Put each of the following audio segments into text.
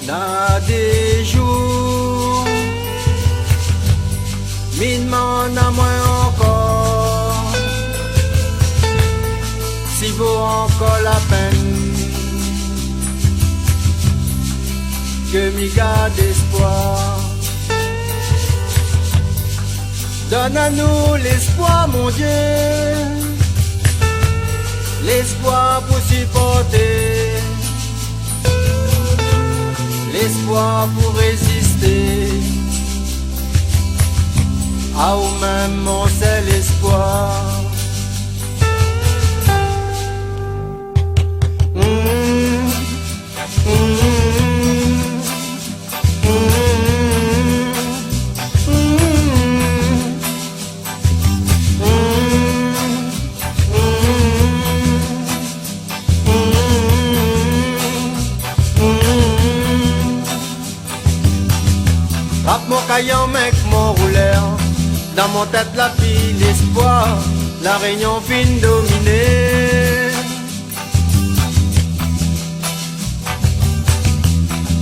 N'a des jours, mi demande à moi encore, si vaut encore la peine que m'y garde espoir. Donne à nous l'espoir, mon Dieu, l'espoir pour supporter, l'espoir pour résister. À vous-même mon seul espoir. Rap mon caillon mec mon rouleur, dans mon tête la pile l'espoir, la réunion fin dominée.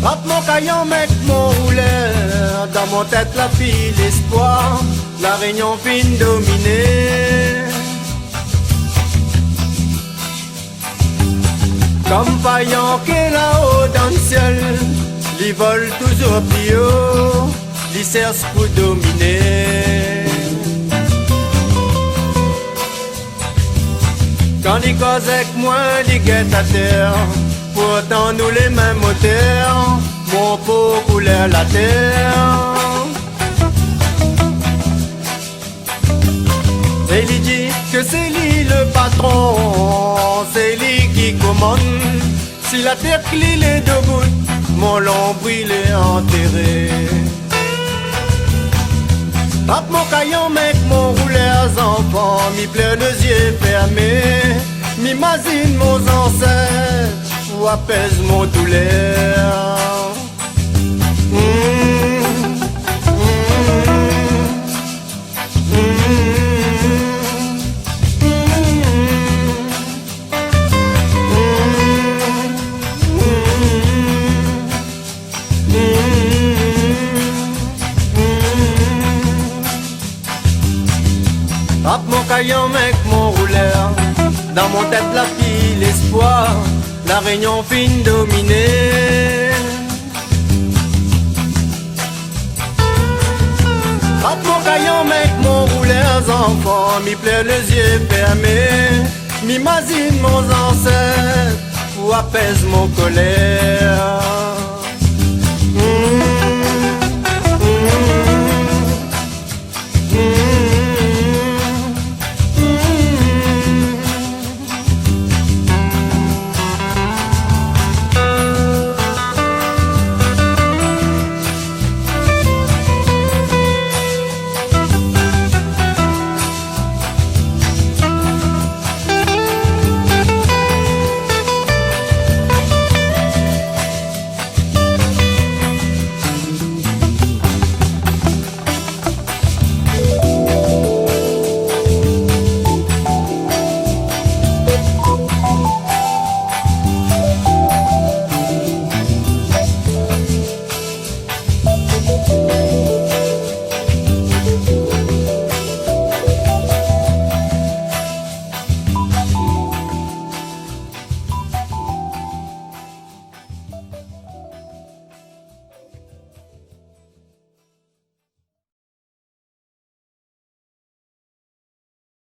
Rap mon caillon mec mon rouleur, dans mon tête la pile l'espoir, la réunion fin dominée. Comme paillon qui est là-haut dans le ciel, ils volent toujours plus haut, ils cherchent pour dominer. Quand ils causent avec moi, ils guettent à terre, pourtant nous les mêmes moteurs, mon pot coulait la terre. Et il dit que c'est lui le patron, c'est lui qui commande, si la terre qu'il est debout, mon lombril est enterré. Tape mon caillon mec, mon rouleur enfant, mi plein les yeux fermés, m'imagine mon ancêtre, ou apaise mon douleur. Rap mon caillon mec mon rouleur, dans mon tête la pile l'espoir, la réunion fin dominée. Rap mon caillon mec mon rouleur enfant, mi plein les yeux fermés, m'imagine mon ancêtre, ou apaise mon colère.